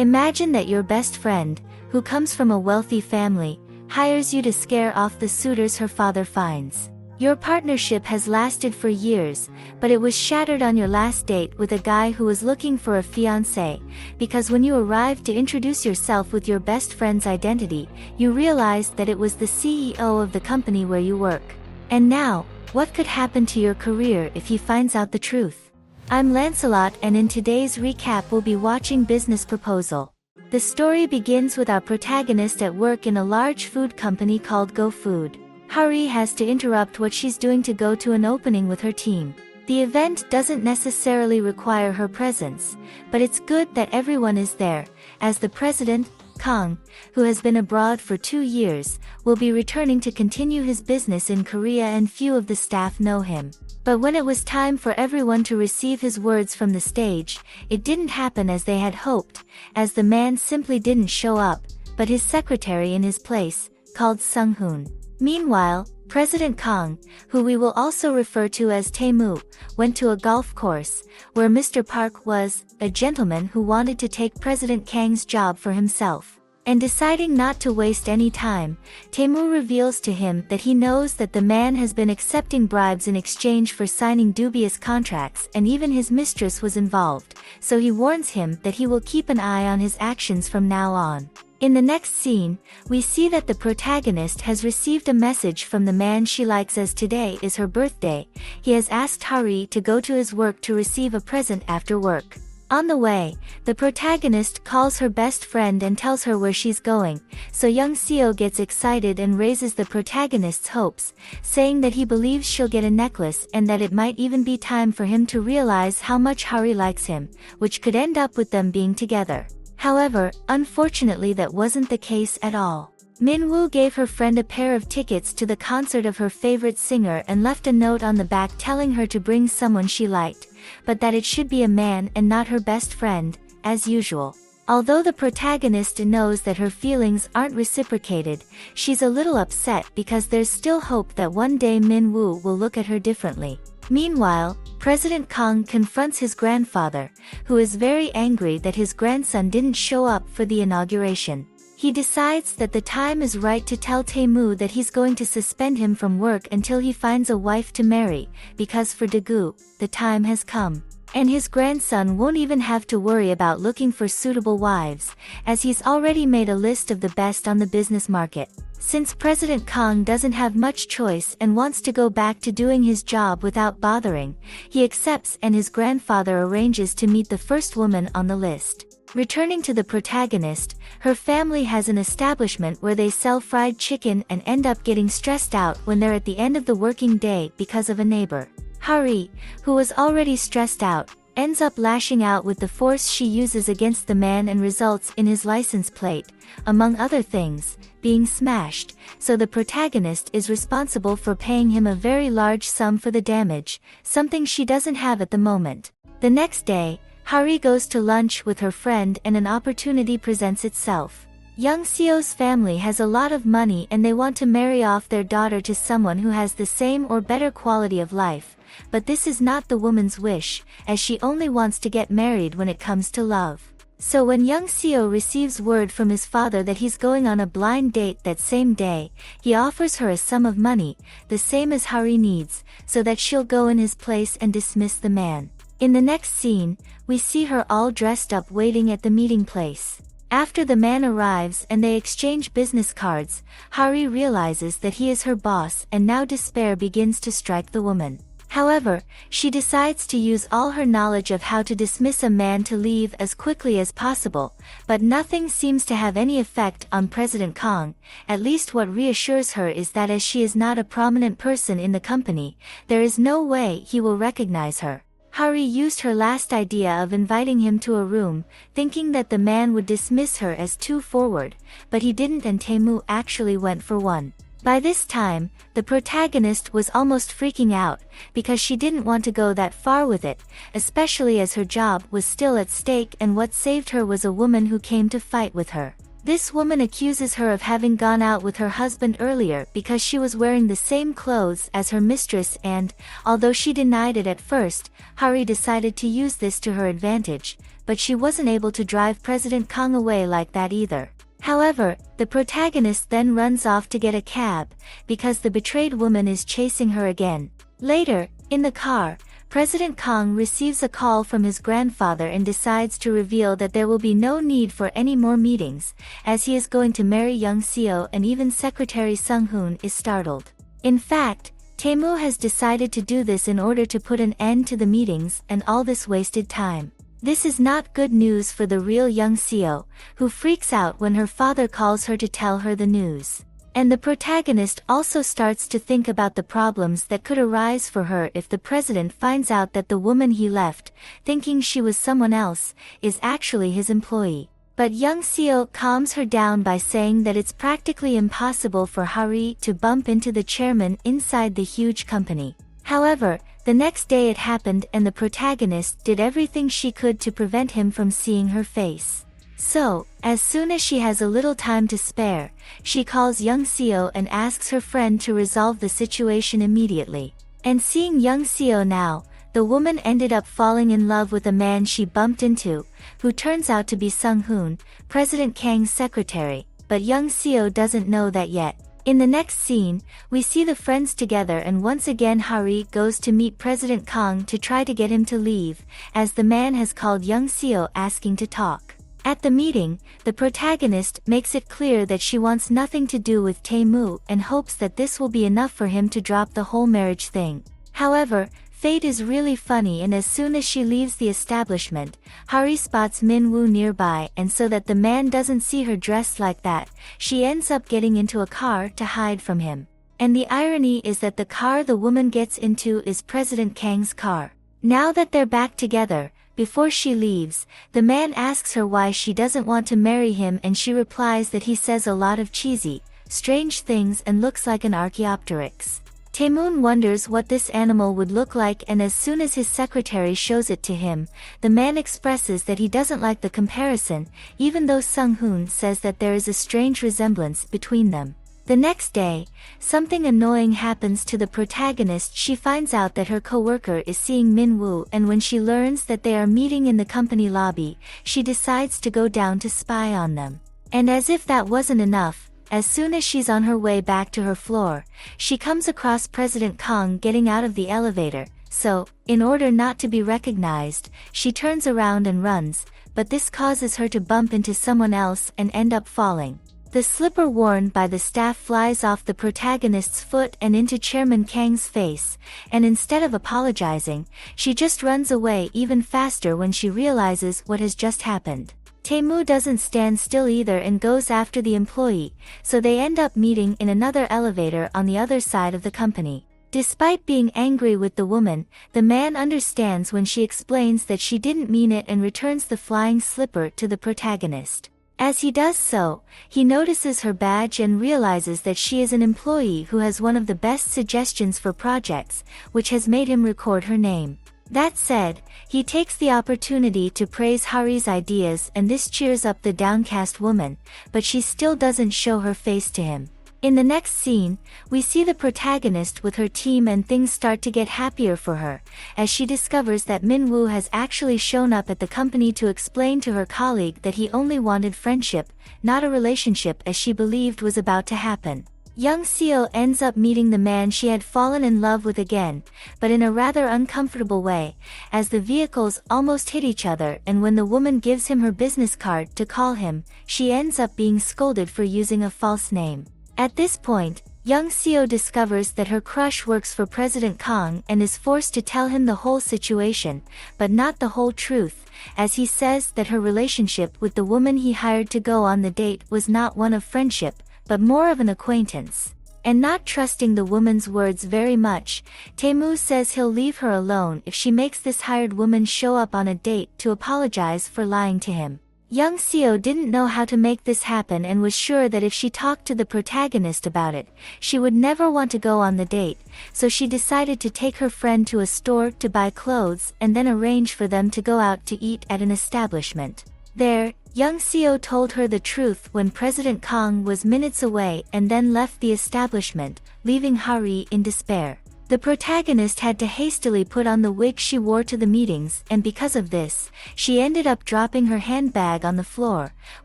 Imagine that your best friend, who comes from a wealthy family, hires you to scare off the suitors her father finds. Your partnership has lasted for years, but it was shattered on your last date with a guy who was looking for a fiancé, because when you arrived to introduce yourself with your best friend's identity, you realized that it was the CEO of the company where you work. And now, what could happen to your career if he finds out the truth? I'm Lancelot, and in today's recap we'll be watching Business Proposal. The story begins with our protagonist at work in a large food company called Go Food. Hari has to interrupt what she's doing to go to an opening with her team. The event doesn't necessarily require her presence, but it's good that everyone is there, as the president, Kang, who has been abroad for 2 years, will be returning to continue his business in Korea, and few of the staff know him. But when it was time for everyone to receive his words from the stage, it didn't happen as they had hoped, as the man simply didn't show up, but his secretary in his place, called Sung-hoon. Meanwhile, President Kang, who we will also refer to as Tae-moo, went to a golf course, where Mr. Park was, a gentleman who wanted to take President Kang's job for himself. And deciding not to waste any time, Tae-moo reveals to him that he knows that the man has been accepting bribes in exchange for signing dubious contracts, and even his mistress was involved, so he warns him that he will keep an eye on his actions from now on. In the next scene, we see that the protagonist has received a message from the man she likes, as today is her birthday. He has asked Hari to go to his work to receive a present after work. On the way, the protagonist calls her best friend and tells her where she's going, so young Seo gets excited and raises the protagonist's hopes, saying that he believes she'll get a necklace and that it might even be time for him to realize how much Hari likes him, which could end up with them being together. However, unfortunately that wasn't the case at all. Min-woo gave her friend a pair of tickets to the concert of her favorite singer and left a note on the back telling her to bring someone she liked, but that it should be a man and not her best friend, as usual. Although the protagonist knows that her feelings aren't reciprocated, she's a little upset because there's still hope that one day Min-woo will look at her differently. Meanwhile, President Kang confronts his grandfather, who is very angry that his grandson didn't show up for the inauguration. He decides that the time is right to tell Tae-moo that he's going to suspend him from work until he finds a wife to marry, because for Daegu, the time has come. And his grandson won't even have to worry about looking for suitable wives, as he's already made a list of the best on the business market. Since President Kang doesn't have much choice and wants to go back to doing his job without bothering, he accepts, and his grandfather arranges to meet the first woman on the list. Returning to the protagonist, her family has an establishment where they sell fried chicken and end up getting stressed out when they're at the end of the working day because of a neighbor. Hari, who was already stressed out, ends up lashing out with the force she uses against the man and results in his license plate, among other things, being smashed, so the protagonist is responsible for paying him a very large sum for the damage, something she doesn't have at the moment. The next day, Hari goes to lunch with her friend and an opportunity presents itself. Young Seo's family has a lot of money and they want to marry off their daughter to someone who has the same or better quality of life, but this is not the woman's wish, as she only wants to get married when it comes to love. So when young Seo receives word from his father that he's going on a blind date that same day, he offers her a sum of money, the same as Hari needs, so that she'll go in his place and dismiss the man. In the next scene, we see her all dressed up waiting at the meeting place. After the man arrives and they exchange business cards, Hari realizes that he is her boss, and now despair begins to strike the woman. However, she decides to use all her knowledge of how to dismiss a man to leave as quickly as possible, but nothing seems to have any effect on President Kang. At least what reassures her is that as she is not a prominent person in the company, there is no way he will recognize her. Hari used her last idea of inviting him to a room, thinking that the man would dismiss her as too forward, but he didn't, and Tae-moo actually went for one. By this time, the protagonist was almost freaking out, because she didn't want to go that far with it, especially as her job was still at stake, and what saved her was a woman who came to fight with her. This woman accuses her of having gone out with her husband earlier because she was wearing the same clothes as her mistress, and, although she denied it at first, Hari decided to use this to her advantage, but she wasn't able to drive President Kang away like that either. However, the protagonist then runs off to get a cab, because the betrayed woman is chasing her again. Later, in the car, President Kang receives a call from his grandfather and decides to reveal that there will be no need for any more meetings, as he is going to marry Young Seo, and even Secretary Sung Hoon is startled. In fact, Taemu has decided to do this in order to put an end to the meetings and all this wasted time. This is not good news for the real Young Seo, who freaks out when her father calls her to tell her the news. And the protagonist also starts to think about the problems that could arise for her if the president finds out that the woman he left, thinking she was someone else, is actually his employee. But Young Seo calms her down by saying that it's practically impossible for Hari to bump into the chairman inside the huge company. However, the next day it happened and the protagonist did everything she could to prevent him from seeing her face. So, as soon as she has a little time to spare, she calls Young Seo and asks her friend to resolve the situation immediately. And seeing Young Seo now, the woman ended up falling in love with a man she bumped into, who turns out to be Sung Hoon, President Kang's secretary, but Young Seo doesn't know that yet. In the next scene, we see the friends together and once again Hari goes to meet President Kang to try to get him to leave, as the man has called Young Seo asking to talk. At the meeting, the protagonist makes it clear that she wants nothing to do with Taemu and hopes that this will be enough for him to drop the whole marriage thing. However, fate is really funny, and as soon as she leaves the establishment, Hari spots Min Woo nearby, and so that the man doesn't see her dressed like that, she ends up getting into a car to hide from him. And the irony is that the car the woman gets into is President Kang's car. Now that they're back together, before she leaves, the man asks her why she doesn't want to marry him, and she replies that he says a lot of cheesy, strange things and looks like an Archaeopteryx. Taemoon wonders what this animal would look like, and as soon as his secretary shows it to him, the man expresses that he doesn't like the comparison, even though Sung Hoon says that there is a strange resemblance between them. The next day, something annoying happens to the protagonist. She finds out that her coworker is seeing Min Woo, and when she learns that they are meeting in the company lobby, she decides to go down to spy on them. And as if that wasn't enough, as soon as she's on her way back to her floor, she comes across President Kang getting out of the elevator, so, in order not to be recognized, she turns around and runs, but this causes her to bump into someone else and end up falling. The slipper worn by the staff flies off the protagonist's foot and into Chairman Kang's face, and instead of apologizing, she just runs away even faster when she realizes what has just happened. Taemu doesn't stand still either and goes after the employee, so they end up meeting in another elevator on the other side of the company. Despite being angry with the woman, the man understands when she explains that she didn't mean it and returns the flying slipper to the protagonist. As he does so, he notices her badge and realizes that she is an employee who has one of the best suggestions for projects, which has made him record her name. That said, he takes the opportunity to praise Hari's ideas, and this cheers up the downcast woman, but she still doesn't show her face to him. In the next scene, we see the protagonist with her team and things start to get happier for her, as she discovers that Min Woo has actually shown up at the company to explain to her colleague that he only wanted friendship, not a relationship as she believed was about to happen. Young Seo ends up meeting the man she had fallen in love with again, but in a rather uncomfortable way, as the vehicles almost hit each other, and when the woman gives him her business card to call him, she ends up being scolded for using a false name. At this point, Young Seo discovers that her crush works for President Kang and is forced to tell him the whole situation, but not the whole truth, as he says that her relationship with the woman he hired to go on the date was not one of friendship, but more of an acquaintance. And not trusting the woman's words very much, Taemu says he'll leave her alone if she makes this hired woman show up on a date to apologize for lying to him. Young Seo didn't know how to make this happen and was sure that if she talked to the protagonist about it, she would never want to go on the date, so she decided to take her friend to a store to buy clothes and then arrange for them to go out to eat at an establishment. There, Young Seo told her the truth when President Kang was minutes away and then left the establishment, leaving Hari in despair. The protagonist had to hastily put on the wig she wore to the meetings, and because of this, she ended up dropping her handbag on the floor,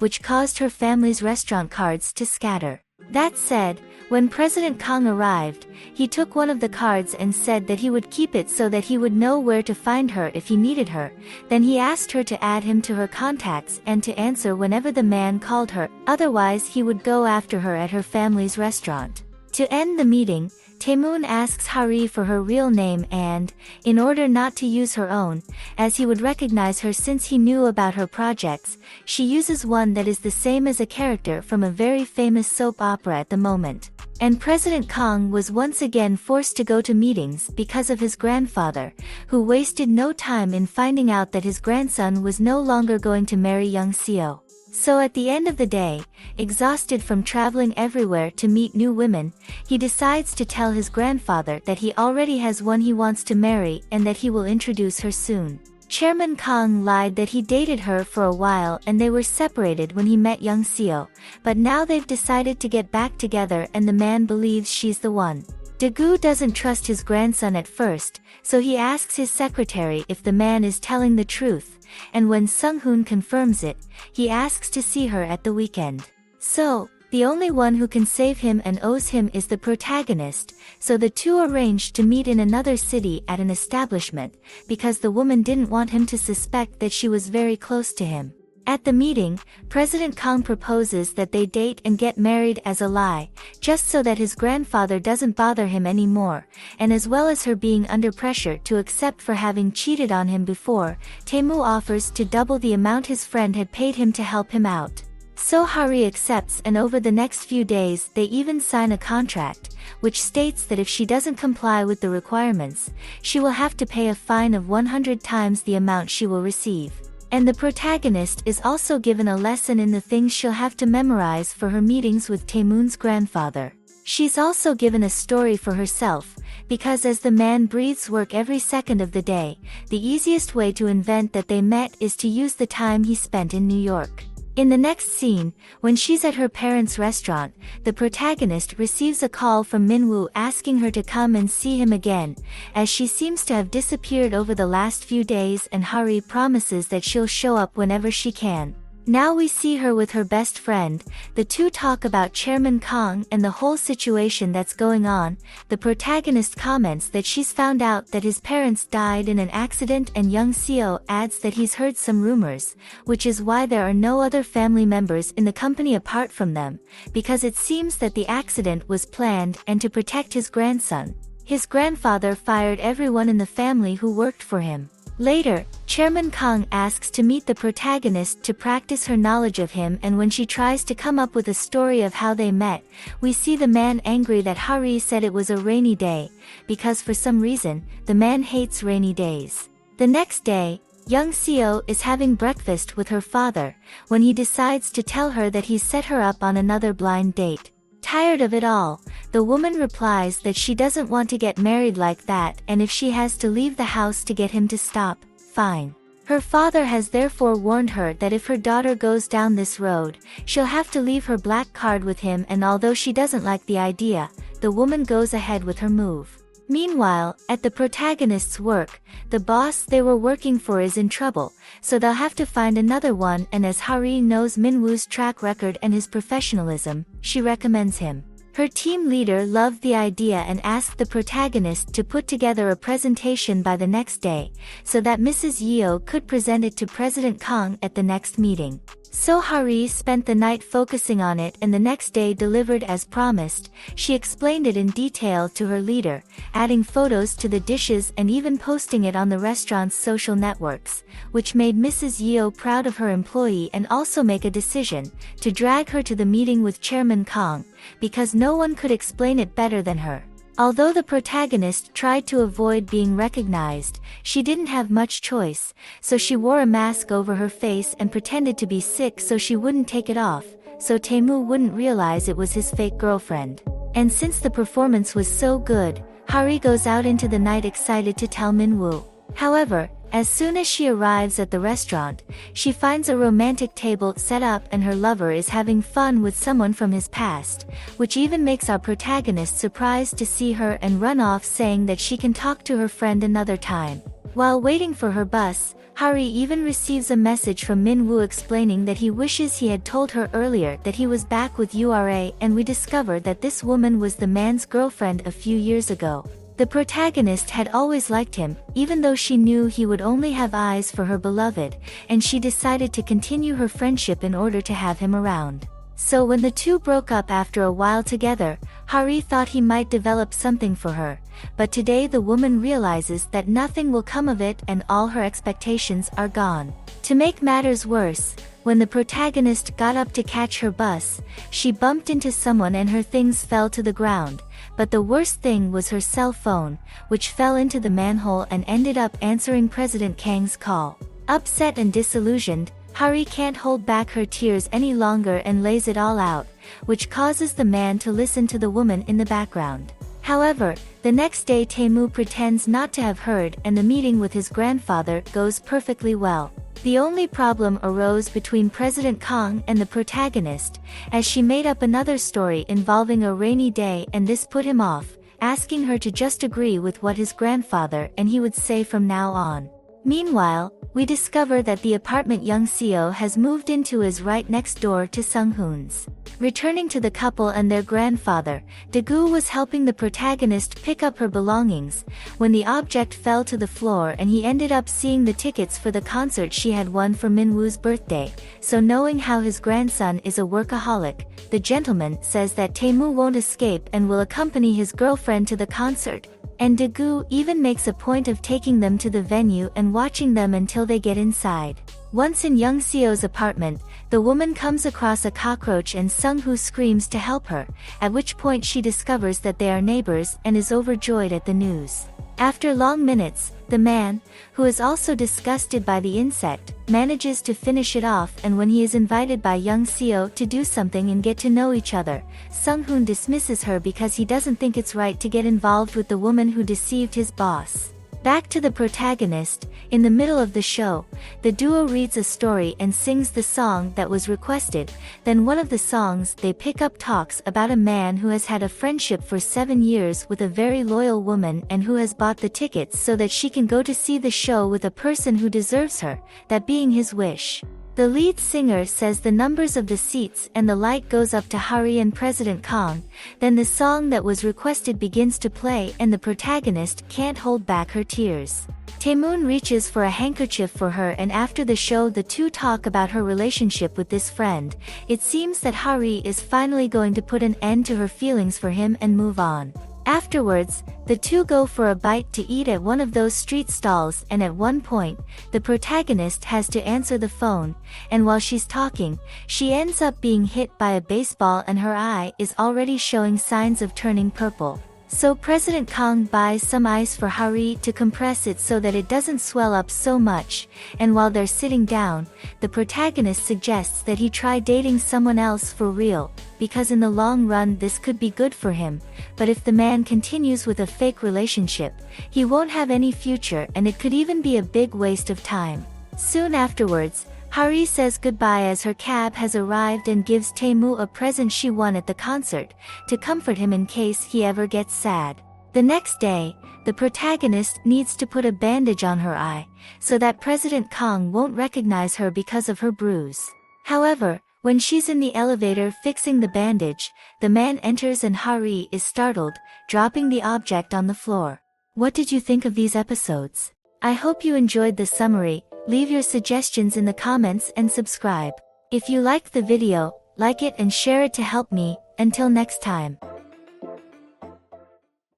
which caused her family's restaurant cards to scatter. That said, when President Kang arrived, he took one of the cards and said that he would keep it so that he would know where to find her if he needed her. Then he asked her to add him to her contacts and to answer whenever the man called her, otherwise he would go after her at her family's restaurant. To end the meeting, Taemoon asks Hari for her real name and, in order not to use her own, as he would recognize her since he knew about her projects, she uses one that is the same as a character from a very famous soap opera at the moment. And President Kang was once again forced to go to meetings because of his grandfather, who wasted no time in finding out that his grandson was no longer going to marry young Seo. So at the end of the day, exhausted from traveling everywhere to meet new women, he decides to tell his grandfather that he already has one he wants to marry and that he will introduce her soon. Chairman Kang lied that he dated her for a while and they were separated when he met young Seo, but now they've decided to get back together and the man believes she's the one. Daegu doesn't trust his grandson at first, so he asks his secretary if the man is telling the truth, and when Sung-hoon confirms it, he asks to see her at the weekend. So, the only one who can save him and owes him is the protagonist, so the two arranged to meet in another city at an establishment, because the woman didn't want him to suspect that she was very close to him. At the meeting, President Kang proposes that they date and get married as a lie, just so that his grandfather doesn't bother him anymore, and as well as her being under pressure to accept for having cheated on him before, Taemoo offers to double the amount his friend had paid him to help him out. So Hari accepts, and over the next few days they even sign a contract, which states that if she doesn't comply with the requirements, she will have to pay a fine of 100 times the amount she will receive. And the protagonist is also given a lesson in the things she'll have to memorize for her meetings with Taemoon's grandfather. She's also given a story for herself, because as the man breathes work every second of the day, the easiest way to invent that they met is to use the time he spent in New York. In the next scene, when she's at her parents' restaurant, the protagonist receives a call from Minwoo asking her to come and see him again, as she seems to have disappeared over the last few days, and Hari promises that she'll show up whenever she can. Now we see her with her best friend. The two talk about Chairman Kang and the whole situation that's going on. The protagonist comments that she's found out that his parents died in an accident, and young Seo adds that he's heard some rumors, which is why there are no other family members in the company apart from them, because it seems that the accident was planned and to protect his grandson. His grandfather fired everyone in the family who worked for him. Later, Chairman Kang asks to meet the protagonist to practice her knowledge of him, and when she tries to come up with a story of how they met, we see the man angry that Hari said it was a rainy day, because for some reason, the man hates rainy days. The next day, young Seo is having breakfast with her father, when he decides to tell her that he's set her up on another blind date. Tired of it all, the woman replies that she doesn't want to get married like that, and if she has to leave the house to get him to stop, fine. Her father has therefore warned her that if her daughter goes down this road, she'll have to leave her black card with him, and although she doesn't like the idea, the woman goes ahead with her move. Meanwhile, at the protagonist's work, the boss they were working for is in trouble, so they'll have to find another one, and as Hari knows Minwoo's track record and his professionalism, she recommends him. Her team leader loved the idea and asked the protagonist to put together a presentation by the next day, so that Mrs. Yeo could present it to President Kang at the next meeting. So Hari spent the night focusing on it, and the next day delivered as promised. She explained it in detail to her leader, adding photos to the dishes and even posting it on the restaurant's social networks, which made Mrs. Yeo proud of her employee and also make a decision to drag her to the meeting with Chairman Kang, because no one could explain it better than her. Although the protagonist tried to avoid being recognized, she didn't have much choice, so she wore a mask over her face and pretended to be sick so she wouldn't take it off, so Taemoo wouldn't realize it was his fake girlfriend. And since the performance was so good, Hari goes out into the night excited to tell Minwoo. However, As soon as she arrives at the restaurant, she finds a romantic table set up and her lover is having fun with someone from his past, which even makes our protagonist surprised to see her and run off saying that she can talk to her friend another time. While waiting for her bus, Hari even receives a message from Min Woo explaining that he wishes he had told her earlier that he was back with URA, and we discover that this woman was the man's girlfriend a few years ago. The protagonist had always liked him, even though she knew he would only have eyes for her beloved, and she decided to continue her friendship in order to have him around. So when the two broke up after a while together, Hari thought he might develop something for her, but today the woman realizes that nothing will come of it and all her expectations are gone. To make matters worse, when the protagonist got up to catch her bus, she bumped into someone and her things fell to the ground, but the worst thing was her cell phone, which fell into the manhole and ended up answering President Kang's call. Upset and disillusioned, Hari can't hold back her tears any longer and lays it all out, which causes the man to listen to the woman in the background. However, the next day Taemu pretends not to have heard and the meeting with his grandfather goes perfectly well. The only problem arose between President Kang and the protagonist, as she made up another story involving a rainy day and this put him off, asking her to just agree with what his grandfather and he would say from now on. Meanwhile, we discover that the apartment Young Seo has moved into is right next door to Sung-hoon's. Returning to the couple and their grandfather, Daegu was helping the protagonist pick up her belongings, when the object fell to the floor and he ended up seeing the tickets for the concert she had won for Minwoo's birthday. So knowing how his grandson is a workaholic, the gentleman says that Taemu won't escape and will accompany his girlfriend to the concert, and Daegu even makes a point of taking them to the venue and watching them until they get inside. Once in Young Seo's apartment, the woman comes across a cockroach and Sung-hoo screams to help her, at which point she discovers that they are neighbors and is overjoyed at the news. After long minutes, the man, who is also disgusted by the insect, manages to finish it off, and when he is invited by Young Seo to do something and get to know each other, Sung-hoon dismisses her because he doesn't think it's right to get involved with the woman who deceived his boss. Back to the protagonist, in the middle of the show, the duo reads a story and sings the song that was requested. Then one of the songs they pick up talks about a man who has had a friendship for 7 years with a very loyal woman and who has bought the tickets so that she can go to see the show with a person who deserves her, that being his wish. The lead singer says the numbers of the seats and the light goes up to Hari and President Kang, then the song that was requested begins to play and the protagonist can't hold back her tears. Taemoon reaches for a handkerchief for her, and after the show the two talk about her relationship with this friend. It seems that Hari is finally going to put an end to her feelings for him and move on. Afterwards, the two go for a bite to eat at one of those street stalls, and at one point, the protagonist has to answer the phone, and while she's talking, she ends up being hit by a baseball and her eye is already showing signs of turning purple. So President Kang buys some ice for Hari to compress it so that it doesn't swell up so much, and while they're sitting down, the protagonist suggests that he try dating someone else for real, because in the long run this could be good for him, but if the man continues with a fake relationship, he won't have any future and it could even be a big waste of time. Soon afterwards, Hari says goodbye as her cab has arrived and gives Taemu a present she won at the concert, to comfort him in case he ever gets sad. The next day, the protagonist needs to put a bandage on her eye, so that President Kang won't recognize her because of her bruise. However, when she's in the elevator fixing the bandage, the man enters and Hari is startled, dropping the object on the floor. What did you think of these episodes? I hope you enjoyed the summary. Leave your suggestions in the comments and subscribe. If you liked the video, like it and share it to help me. Until next time.